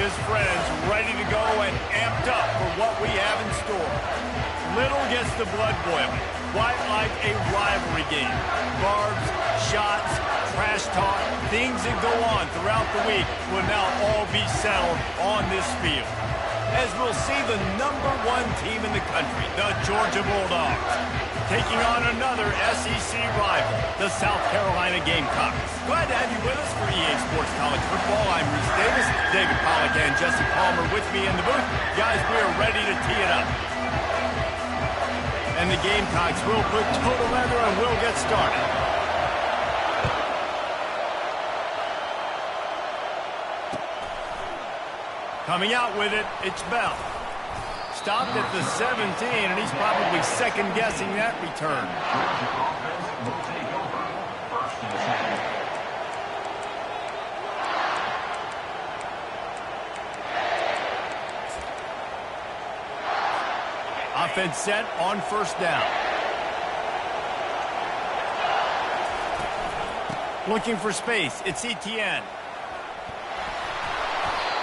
his friends ready to go and amped up for what we have in store. Little gets the blood boiling, quite like a rivalry game. Barbs, shots, trash talk, things that go on throughout the week will now all be settled on this field, as we'll see the #1 team in the country, the Georgia Bulldogs, taking on another SEC rival, the South Carolina Gamecocks. Glad to have you with us for EA Sports College Football. I'm Reese Davis, David Pollack and Jesse Palmer with me in the booth. Guys, we are ready to tee it up. And the Gamecocks will put total leather and we'll get started. Coming out with it, it's Bell. Stopped at the 17, and he's probably second-guessing that return. Offense set on first down. Looking for space, it's Etienne.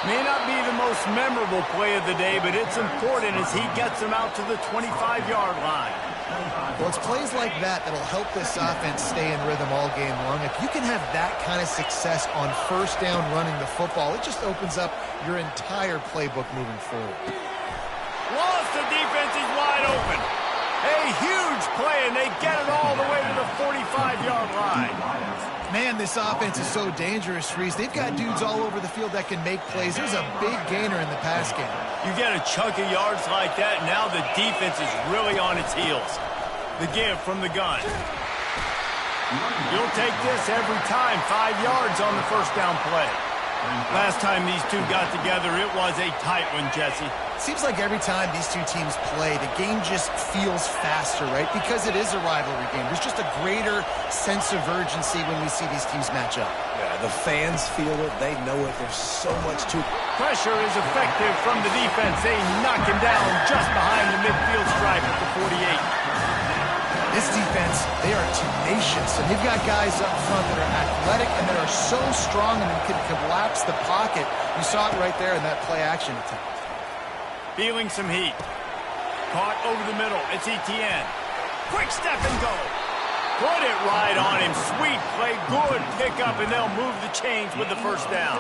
May not be the most memorable play of the day, but it's important as he gets them out to the 25-yard line. Well, it's plays like that that'll help this offense stay in rhythm all game long. If you can have that kind of success on first down running the football, it just opens up your entire playbook moving forward. Lost, the defense is wide open. A huge play, and they get it all the way to the 45-yard line. Man, this offense is so dangerous, Reese. They've got dudes all over the field that can make plays. There's a big gainer in the pass game. You get a chunk of yards like that, now the defense is really on its heels. The give from the gun. You'll take this every time. 5 yards on the first down play. Last time these two got together, it was a tight one, Jesse. Seems like every time these two teams play, the game just feels faster, right? Because it is a rivalry game. There's just a greater sense of urgency when we see these teams match up. Yeah, the fans feel it. They know it. There's so much to it. Pressure is effective from the defense. They knock him down just behind the midfield stripe at the 48. This defense, they are tenacious, and they've got guys up front that are athletic and that are so strong and can collapse the pocket. You saw it right there in that play-action attempt. Feeling some heat. Caught over the middle. It's Etienne. Quick step and go. Put it right on him. Sweet play. Good pickup, and they'll move the chains with the first down.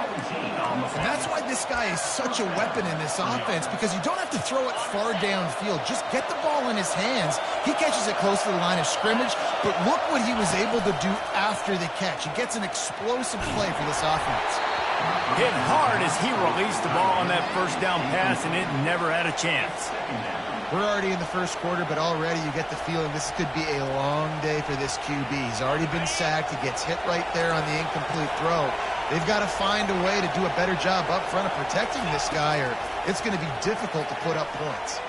And that's why this guy is such a weapon in this offense, because you don't have to throw it far downfield. Just get the ball in his hands. He catches it close to the line of scrimmage, but look what he was able to do after the catch. He gets an explosive play for this offense. Hit hard as he released the ball on that first down pass, and it never had a chance. We're already in the first quarter, but already you get the feeling this could be a long day for this QB. He's already been sacked. He gets hit right there on the incomplete throw. They've got to find a way to do a better job up front of protecting this guy, or it's going to be difficult to put up points.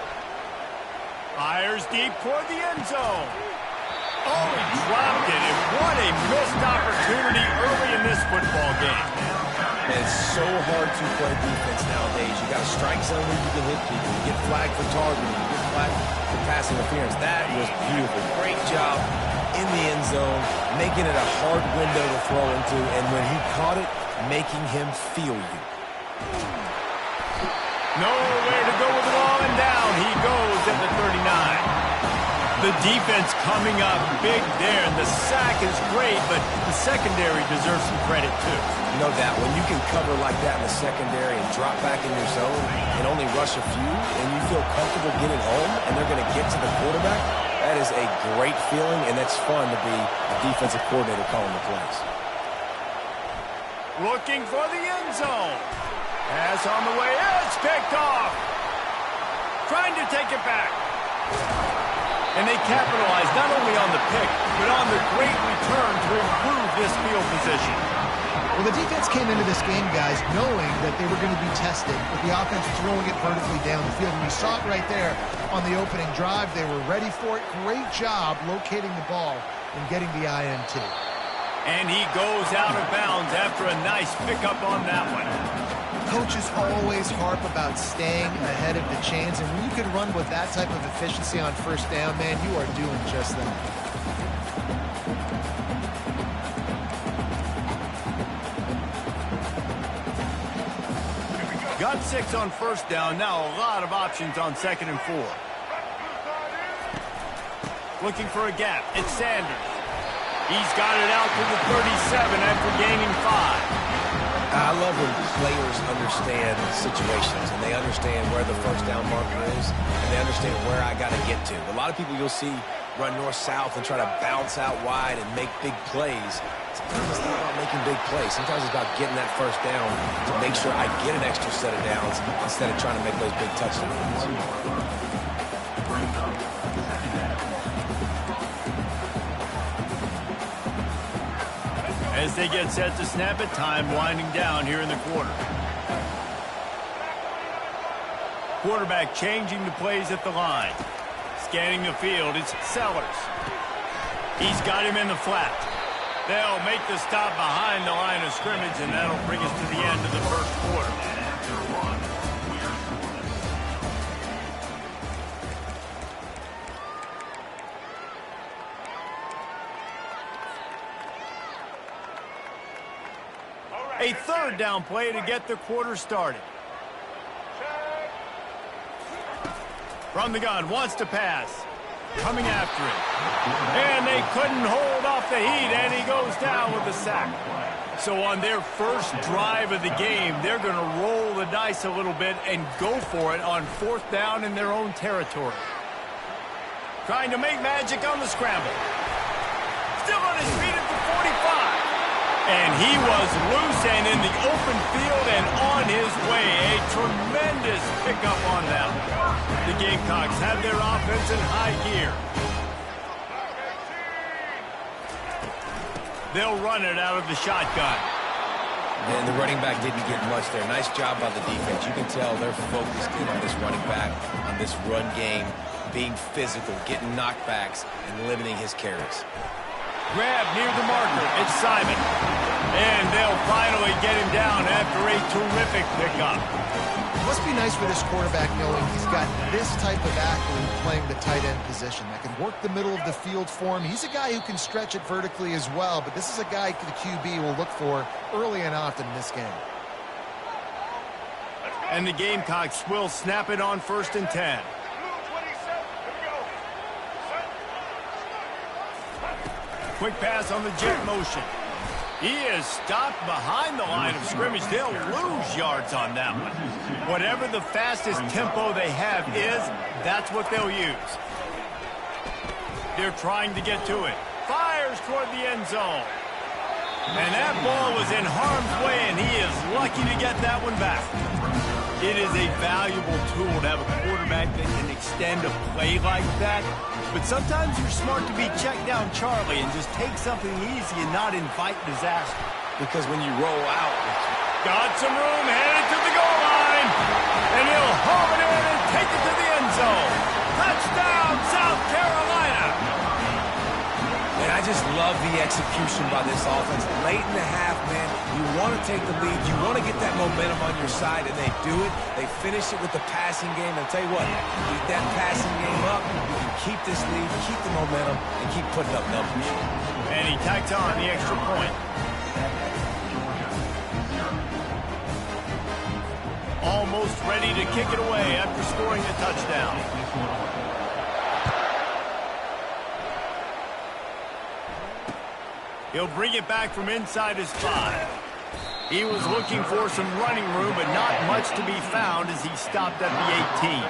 Fires deep toward the end zone. Oh, he dropped it, and what a missed opportunity early in this football game. It's so hard to play defense nowadays. You got a strike zone where you can hit people. You get flagged for targeting. You get flagged for pass interference. That was beautiful. Great job in the end zone, making it a hard window to throw into, and when he caught it, making him feel you. Nowhere to go with the ball, and down he goes at the 39. The defense coming up big there, and the sack is great, but the secondary deserves some credit too. You know that when you can cover like that in the secondary and drop back in your zone and only rush a few, and you feel comfortable getting home, and they're going to get to the quarterback, that is a great feeling, and that's fun to be a defensive coordinator calling the plays. Looking for the end zone. Pass on the way. It's picked off. Trying to take it back. And they capitalize not only on the pick, but on the great return to improve this field position. Well, the defense came into this game, guys, knowing that they were going to be tested with the offense throwing it vertically down the field. And we saw it right there on the opening drive. They were ready for it. Great job locating the ball and getting the INT. And he goes out of bounds after a nice pickup on that one. Coaches always harp about staying ahead of the chains, and when you can run with that type of efficiency on first down, man, you are doing just that. Got 6 on first down. Now a lot of options on 2nd and 4. Looking for a gap. It's Sanders. He's got it out to the 37 after gaining 5. I love when players understand situations and they understand where the first down marker is and they understand where I got to get to. A lot of people you'll see run north-south and try to bounce out wide and make big plays. Sometimes it's not about making big plays. Sometimes it's about getting that first down to make sure I get an extra set of downs instead of trying to make those big touchdowns. As they get set to snap it, time winding down here in the quarter. Quarterback changing the plays at the line. Scanning the field, it's Sellers. He's got him in the flat. They'll make the stop behind the line of scrimmage, and that'll bring us to the end of the first quarter. A 3rd down play to get the quarter started. From the gun, wants to pass. Coming after him. And they couldn't hold off the heat, and he goes down with a sack. So on their first drive of the game, they're going to roll the dice a little bit and go for it on 4th down in their own territory. Trying to make magic on the scramble. Still on his feet at the 45. And he was loose and in the open field and on his way. A tremendous pickup on them. The Gamecocks have their offense in high gear. They'll run it out of the shotgun. And the running back didn't get much there. Nice job by the defense. You can tell they're focused in on this running back, on this run game, being physical, getting knockbacks, and limiting his carries. Grab near the marker. It's Simon. And they'll finally get him down after a terrific pickup. It must be nice for this quarterback knowing he's got this type of athlete playing the tight end position that can work the middle of the field for him. He's a guy who can stretch it vertically as well, but this is a guy the QB will look for early and often in this game. And the Gamecocks will snap it on 1st and 10. Quick pass on the jet motion. He is stopped behind the line of scrimmage. They'll lose yards on that one. Whatever the fastest tempo they have is, that's what they'll use. They're trying to get to it. Fires toward the end zone. And that ball was in harm's way, and he is lucky to get that one back. It is a valuable tool to have a quarterback that can extend a play like that. But sometimes you're smart to be checked down Charlie and just take something easy and not invite disaster. Because when you roll out... Got some room, headed to the goal line. And he'll haul it in and take it to the end zone. Touchdown, South Carolina. And I just love the execution by this offense. Late in the half, man, you want to take the lead. You want to get that momentum on your side, and they do it. They finish it with the passing game. And I'll tell you what, keep that passing game up. You can keep this lead, keep the momentum, and keep putting up numbers. And he tacked on the extra point. Almost ready to kick it away after scoring a touchdown. He'll bring it back from inside his 5. He was looking for some running room, but not much to be found as he stopped at the 18.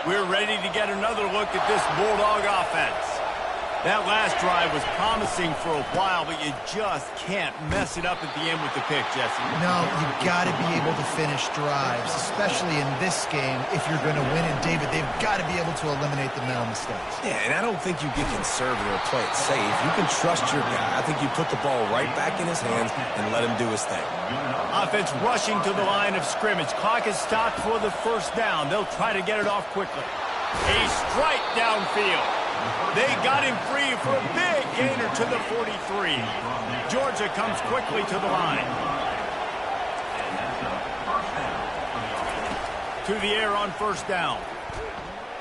We're ready to get another look at this Bulldog offense. That last drive was promising for a while, but you just can't mess it up at the end with the pick, Jesse. No, you've got to be able to finish drives, especially in this game. If you're going to win, and David, they've got to be able to eliminate the mental mistakes. Yeah, and I don't think you get conservative or play it safe. You can trust your guy. I think you put the ball right back in his hands and let him do his thing. Offense rushing to the line of scrimmage. Clock is stopped for the first down. They'll try to get it off quickly. A strike downfield. They got him free for a big gainer to the 43. Georgia comes quickly to the line. To the air on first down.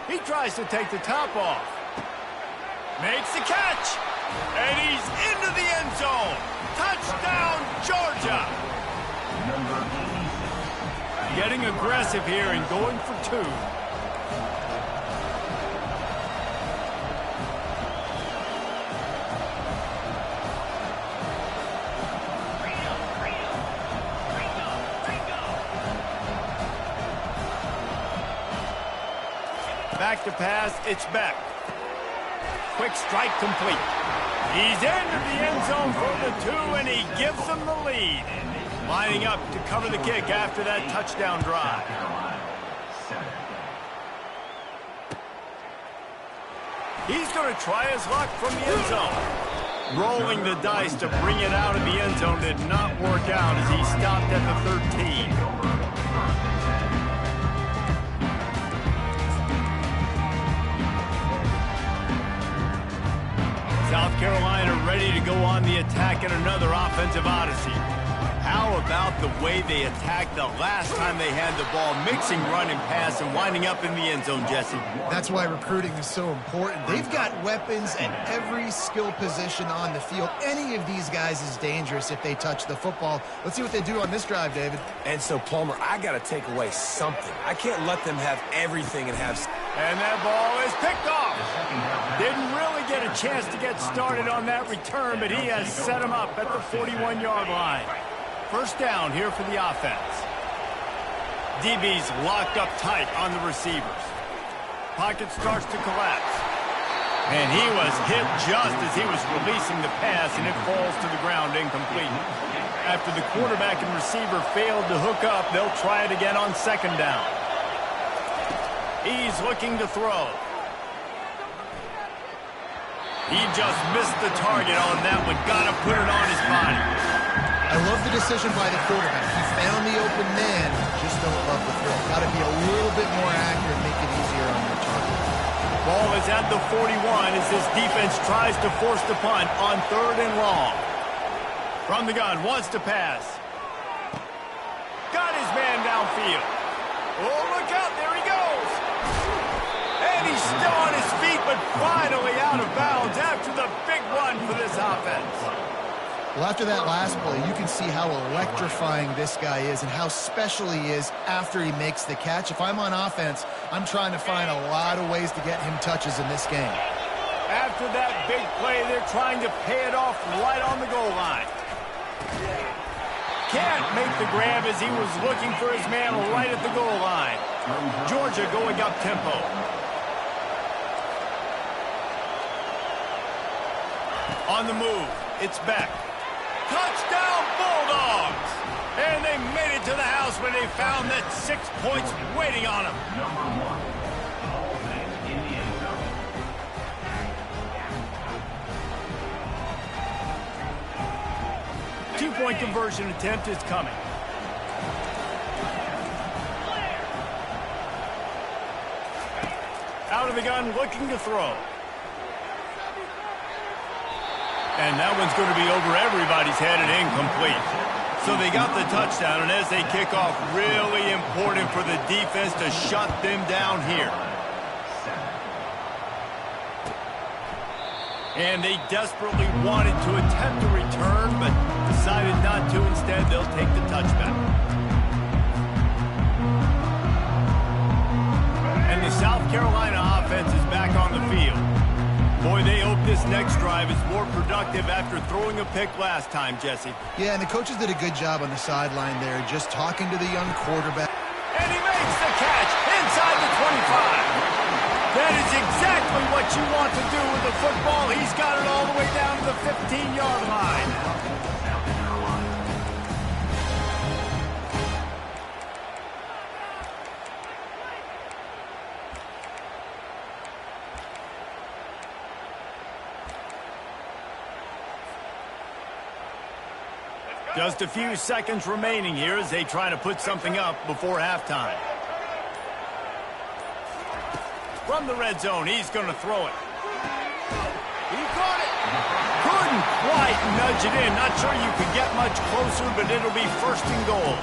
He tries to take the top off. Makes the catch. And he's into the end zone. Touchdown, Georgia. Getting aggressive here and going for 2. Back to pass, it's Beck. Quick strike complete. He's into the end zone for the 2, and he gives them the lead. Lining up to cover the kick after that touchdown drive. He's going to try his luck from the end zone. Rolling the dice to bring it out of the end zone did not work out as he stopped at the 13. South Carolina ready to go on the attack in another offensive odyssey. How about the way they attacked the last time they had the ball, mixing run and pass and winding up in the end zone, Jesse? That's why recruiting is so important. They've got weapons at every skill position on the field. Any of these guys is dangerous if they touch the football. Let's see what they do on this drive, David. And so, Palmer, I got to take away something. I can't let them have everything and have... And that ball is picked off. Didn't really get a chance to get started on that return, but he has set him up at the 41-yard line. First down here for the offense. DB's locked up tight on the receivers. Pocket starts to collapse. And he was hit just as he was releasing the pass, and it falls to the ground incomplete. After the quarterback and receiver failed to hook up, they'll try it again on second down. He's looking to throw. He just missed the target on that one. Got to put it on his body. I love the decision by the quarterback. He found the open man, just don't love the throw. Got to be a little bit more accurate, make it easier on your target. Ball is at the 41 as this defense tries to force the punt on 3rd and long. From the gun, wants to pass. Got his man downfield. Oh, look out, there he goes. And he's still on his feet, but finally out of bounds after the big run for this offense. Well, after that last play, you can see how electrifying this guy is and how special he is after he makes the catch. If I'm on offense, I'm trying to find a lot of ways to get him touches in this game. After that big play, they're trying to pay it off right on the goal line. Can't make the grab as he was looking for his man right at the goal line. Georgia going up tempo. On the move, it's Beck. Touchdown Bulldogs! And they made it to the house when they found that 6 points waiting on them. Number 1. 2-point conversion attempt is coming. Out of the gun, looking to throw. And that one's going to be over everybody's head and incomplete. So they got the touchdown, and as they kick off, really important for the defense to shut them down here. And they desperately wanted to attempt a return, but decided not to. Instead, they'll take the touchback. And the South Carolina offense is back on the field. Boy, they hope this next drive is more productive after throwing a pick last time, Jesse. Yeah, and the coaches did a good job on the sideline there, just talking to the young quarterback. And he makes the catch inside the 25. That is exactly what you want to do with the football. He's got it all the way down to the 15-yard line. Just a few seconds remaining here as they try to put something up before halftime. From the red zone, he's going to throw it. He caught it. Couldn't quite nudge it in. Not sure you could get much closer, but it'll be 1st and goal.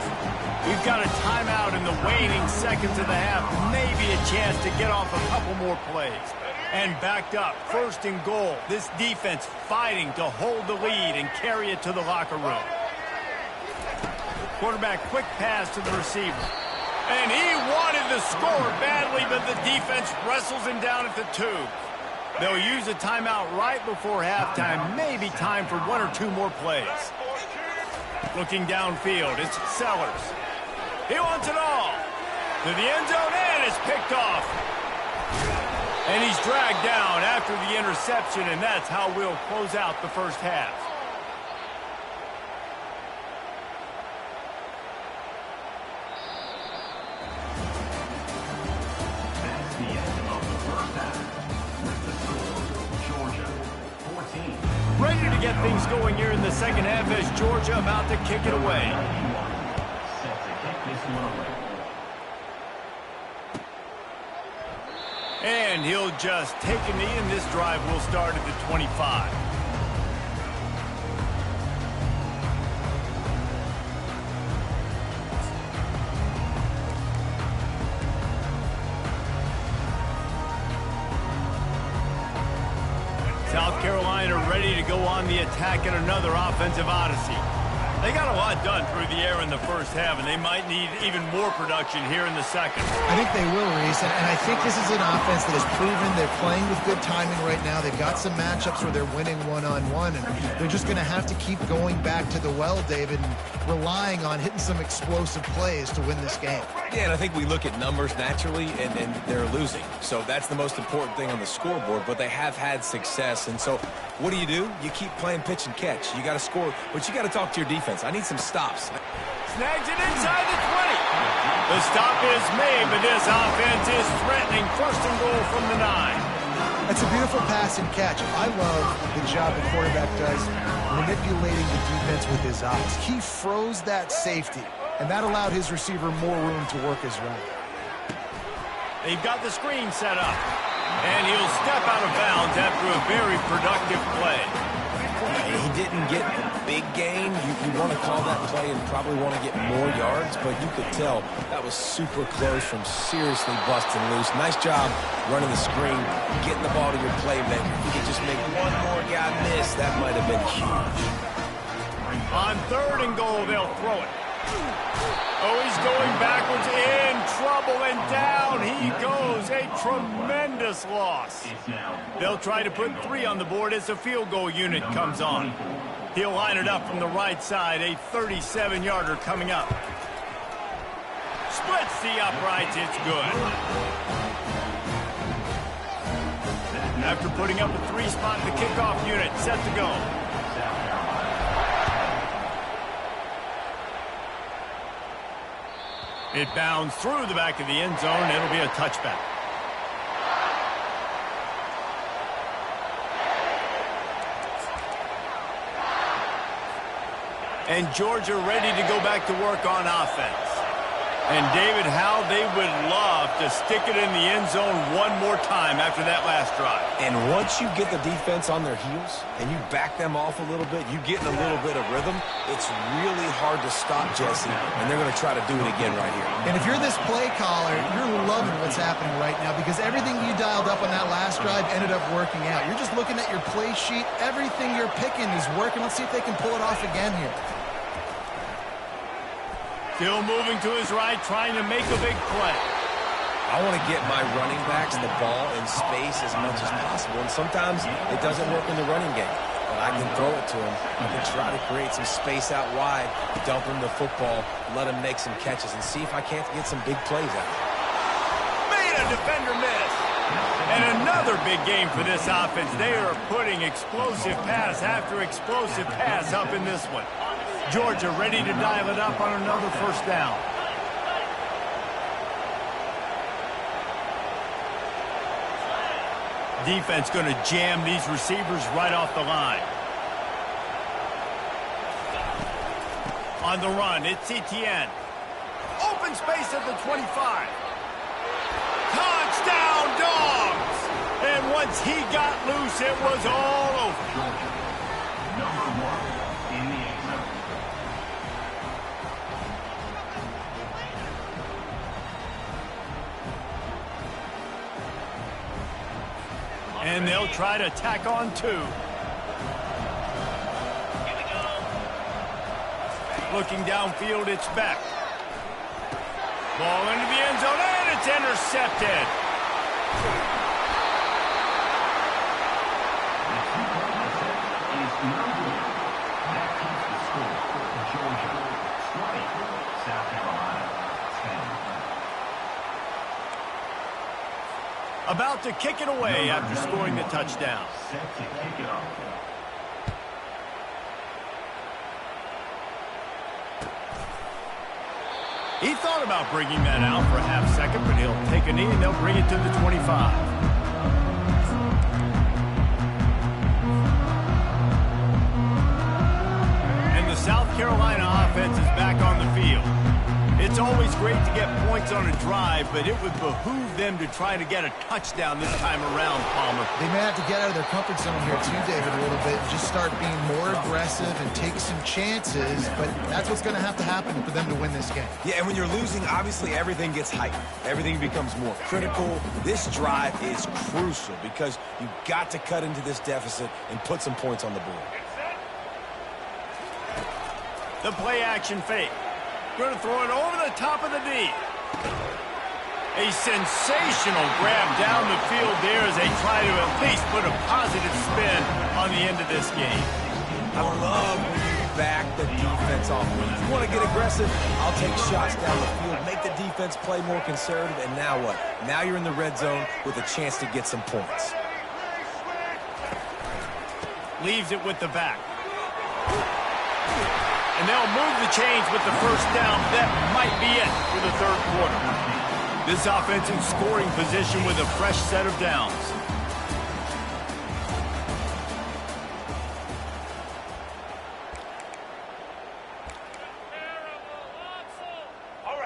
We've got a timeout in the waning seconds of the half. Maybe a chance to get off a couple more plays. And backed up, 1st and goal. This defense fighting to hold the lead and carry it to the locker room. Quarterback quick pass to the receiver. And he wanted the score badly, but the defense wrestles him down at the 2. They'll use a timeout right before halftime. Maybe time for 1 or 2 more plays. Looking downfield, it's Sellers. He wants it all. To the end zone, and it's picked off. And he's dragged down after the interception, and that's how we'll close out the first half. That's the end of the first half. With the score, Georgia 14. Ready to get things going here in the second half as Georgia about to kick it away. Set to kick this one away. And he'll just take a knee, and this drive will start at the 25. South Carolina ready to go on the attack in another offensive odyssey. They got a lot done through the air in the first half, and they might need even more production here in the second. I think they will, Reese, and I think this is an offense that has proven they're playing with good timing right now. They've got some matchups where they're winning one-on-one, and they're just going to have to keep going back to the well, David, and relying on hitting some explosive plays to win this game. Yeah, and I think we look at numbers naturally, and they're losing. So that's the most important thing on the scoreboard, but they have had success. And so what do? You keep playing pitch and catch. You got to score, but you got to talk to your defense. I need some stops. Snags it inside the 20. The stop is made, but this offense is threatening. 1st and goal from the 9. That's a beautiful pass and catch. I love the job the quarterback does manipulating the defense with his eyes. He froze that safety, and that allowed his receiver more room to work his route. They've got the screen set up, and he'll step out of bounds after a very productive play. He didn't get a big gain. You want to call that play and probably want to get more yards, but you could tell that was super close from seriously busting loose. Nice job running the screen, getting the ball to your playmaker. If you could just make one more guy miss, that might have been huge. On 3rd and goal, they'll throw it. Oh, he's going backwards, in trouble, and down he goes. A tremendous loss. They'll try to put 3 on the board as the field goal unit comes on. He'll line it up from the right side, a 37-yarder coming up. Splits the uprights, it's good. After putting up a 3-spot, the kickoff unit set to go. It bounds through the back of the end zone. It'll be a touchback. And Georgia ready to go back to work on offense. And David, how they would love to stick it in the end zone one more time after that last drive. And once you get the defense on their heels and you back them off a little bit, you get in a little bit of rhythm, it's really hard to stop Jesse, and they're going to try to do it again right here. And if you're this play caller, you're loving what's happening right now because everything you dialed up on that last drive ended up working out. You're just looking at your play sheet. Everything you're picking is working. Let's see if they can pull it off again here. Still moving to his right, trying to make a big play. I want to get my running backs the ball in space as much as possible, and sometimes it doesn't work in the running game. But I can throw it to him. I can try to create some space out wide, dump him the football, let him make some catches, and see if I can't get some big plays out of it. Made a defender miss. And another big game for this offense. They are putting explosive pass after explosive pass up in this one. Georgia ready to dial it up on another 1st down. Defense going to jam these receivers right off the line. On the run, it's Etienne. Open space at the 25. Touchdown, Dogs! And once he got loose, it was all over. Georgia, number 1 in the end zone. they'll try to tack on 2. Looking downfield, it's Beck. Ball into the end zone, and it's intercepted. About to kick it away after scoring the touchdown. Set to kick it off. He thought about bringing that out for a half second, but he'll take a knee and they'll bring it to the 25. And the South Carolina offense is back on the field. It's always great to get points on a drive, but it would behoove them to try to get a touchdown this time around, Palmer. They may have to get out of their comfort zone here too, David, a little bit, and just start being more aggressive and take some chances, but that's what's going to happen for them to win this game. Yeah, and when you're losing, obviously everything gets heightened. Everything becomes more critical. This drive is crucial because you've got to cut into this deficit and put some points on the board. The play-action fake. Going to throw it over the top of the D. A sensational grab down the field there as they try to at least put a positive spin on the end of this game. I love when you back the defense off. If you want to get aggressive, I'll take shots down the field, make the defense play more conservative, and now what? Now you're in the red zone with a chance to get some points. Leaves it with the back. And they'll move the chains with the first down. That might be it for the third quarter. This offense in scoring position with a fresh set of downs.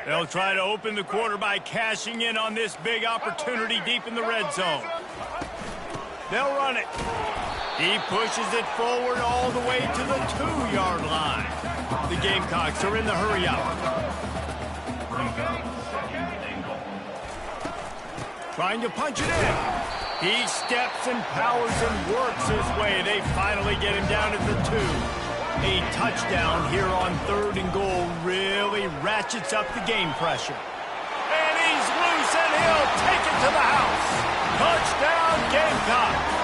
They'll try to open the quarter by cashing in on this big opportunity deep in the red zone. They'll run it. He pushes it forward all the way to the 2-yard line. The Gamecocks are in the hurry up. Trying to punch it in. He steps and powers and works his way. They finally get him down at the 2. A touchdown here on 3rd and goal really ratchets up the game pressure. And he's loose and he'll take it to the house. Touchdown Gamecocks.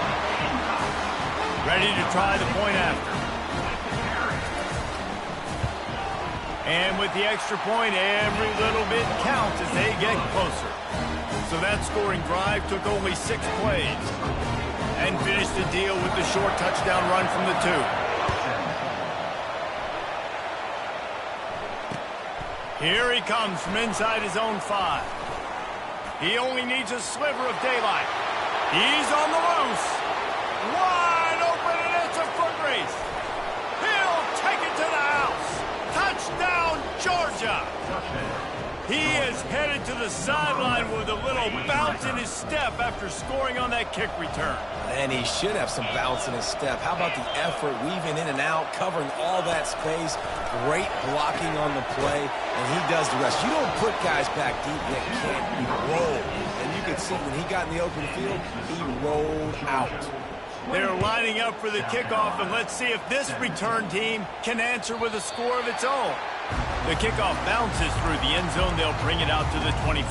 Ready to try the point after. And with the extra point, every little bit counts as they get closer. So that scoring drive took only 6 plays. And finished the deal with the short touchdown run from the 2. Here he comes from inside his own 5. He only needs a sliver of daylight. He's on the loose. Wide open, and it's a foot race. He'll take it to the house. Touchdown, Georgia. He is headed to the sideline with a little bounce in his step after scoring on that kick return. And he should have some bounce in his step. How about the effort, weaving in and out, covering all that space, great blocking on the play, and he does the rest. You don't put guys back deep that can't roll. And you can see when he got in the open field, he rolled out. They're lining up for the kickoff, and let's see if this return team can answer with a score of its own. The kickoff bounces through the end zone. They'll bring it out to the 25.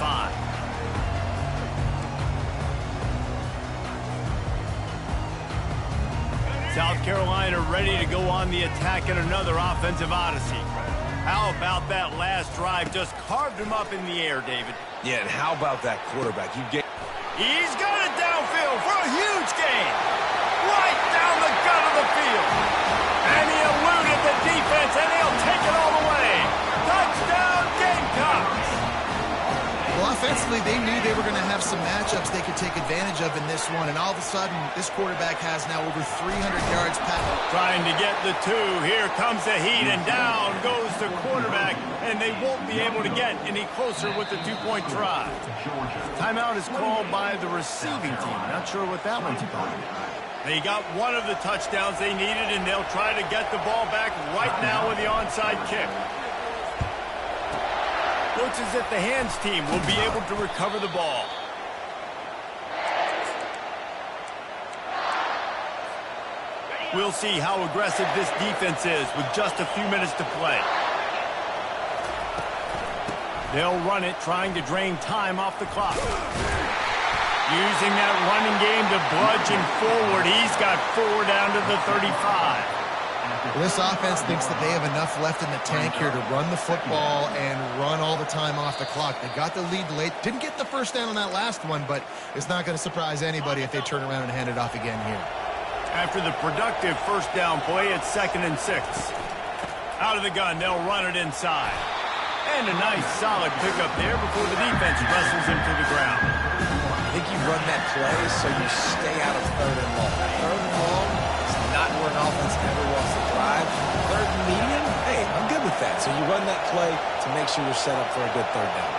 South Carolina ready to go on the attack in another offensive odyssey. How about that last drive? Just carved him up in the air, David. Yeah, and how about that quarterback? He's got it downfield for a huge gain. Right down the gut of the field. And he eluded the defense, and he'll take it all the way. Touchdown, Gamecocks. Well, offensively, they knew they were going to have some matchups they could take advantage of in this one, and all of a sudden, this quarterback has now over 300 yards passing. Trying to get the 2. Here comes the heat, and down goes the quarterback, and they won't be able to get any closer with the 2-point try. Timeout is called by the receiving team. Not sure what that one's about. They got one of the touchdowns they needed, and they'll try to get the ball back right now with the onside kick. Looks as if the hands team will be able to recover the ball. We'll see how aggressive this defense is with just a few minutes to play. They'll run it, trying to drain time off the clock. Using that running game to bludgeon forward. He's got 4 down to the 35. This offense thinks that they have enough left in the tank here to run the football and run all the time off the clock. They got the lead late. Didn't get the first down on that last one, but it's not going to surprise anybody if they turn around and hand it off again here. After the productive first down play, it's 2nd and 6. Out of the gun, they'll run it inside. And a nice solid pickup there before the defense wrestles him to the ground. I think you run that play so you stay out of 3rd and long. 3rd and long is not where an offense ever wants to drive. 3rd and medium, hey, I'm good with that. So you run that play to make sure you're set up for a good 3rd down.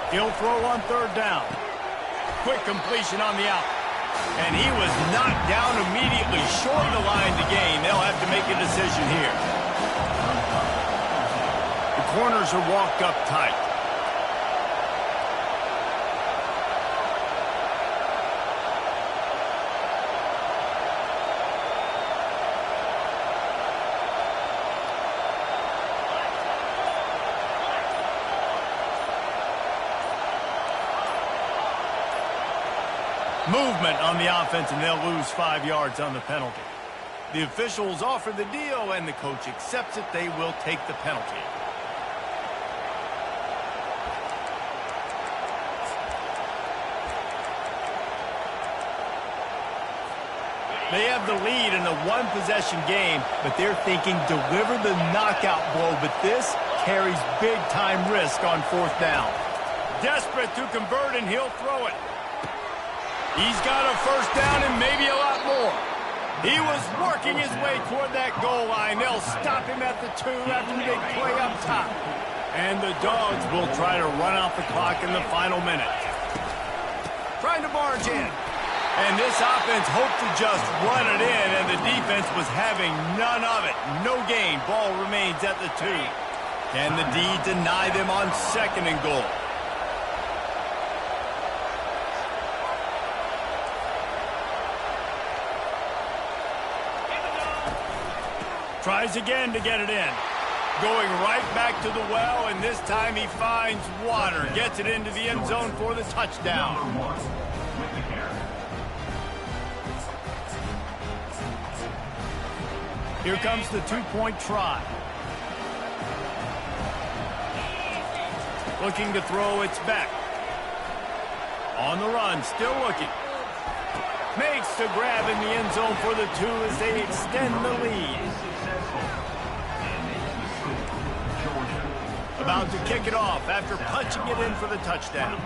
He'll throw on 3rd down. Quick completion on the out. And he was knocked down immediately, short of the line to gain. They'll have to make a decision here. The corners are walked up tight. Movement on the offense, and they'll lose 5 yards on the penalty. The officials offer the deal, and the coach accepts it. They will take the penalty. They have the lead in a one-possession game, but they're thinking deliver the knockout blow, but this carries big-time risk on 4th down. Desperate to convert, and he'll throw it. He's got a first down and maybe a lot more. He was working his way toward that goal line. They'll stop him at the 2 after the big play up top. And the Dogs will try to run out the clock in the final minute. Trying to barge in. And this offense hoped to just run it in, and the defense was having none of it. No gain. Ball remains at the 2. Can the D deny them on 2nd and goal? Tries again to get it in. Going right back to the well, and this time he finds water. Gets it into the end zone for the touchdown. Here comes the 2-point try. Looking to throw, it's back. On the run, still looking. Makes the grab in the end zone for the 2 as they extend the lead. About to kick it off after punching it in for the touchdown.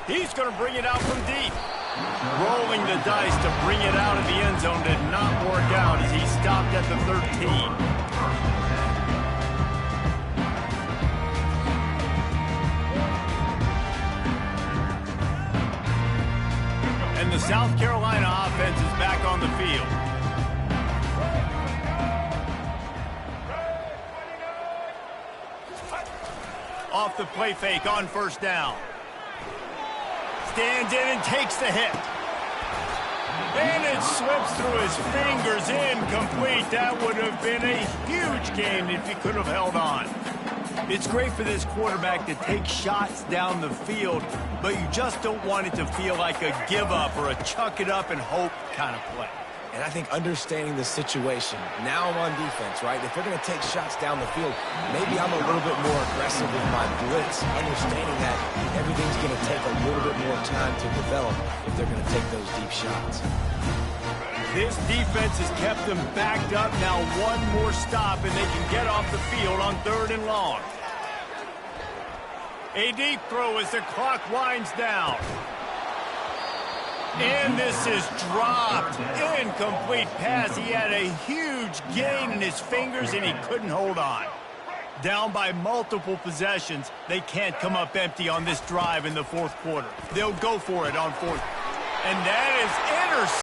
He's going to bring it out from deep. Rolling the dice to bring it out of the end zone did not work out as he stopped at the 13. And the South Carolina offense is back on the field. Off the play fake on first down. Stands in and takes the hit. And it slips through his fingers, incomplete. That would have been a huge gain if he could have held on. It's great for this quarterback to take shots down the field, but you just don't want it to feel like a give-up or a chuck-it-up and hope kind of play. And I think understanding the situation, now I'm on defense, right? If they're going to take shots down the field, maybe I'm a little bit more aggressive with my blitz, understanding that everything's going to take a little bit more time to develop if they're going to take those deep shots. This defense has kept them backed up. Now one more stop, and they can get off the field on 3rd and long. A deep throw as the clock winds down. And this is dropped. Incomplete pass. He had a huge gain in his fingers, and he couldn't hold on. Down by multiple possessions, they can't come up empty on this drive in the 4th quarter. They'll go for it on 4th. And that is intercepted.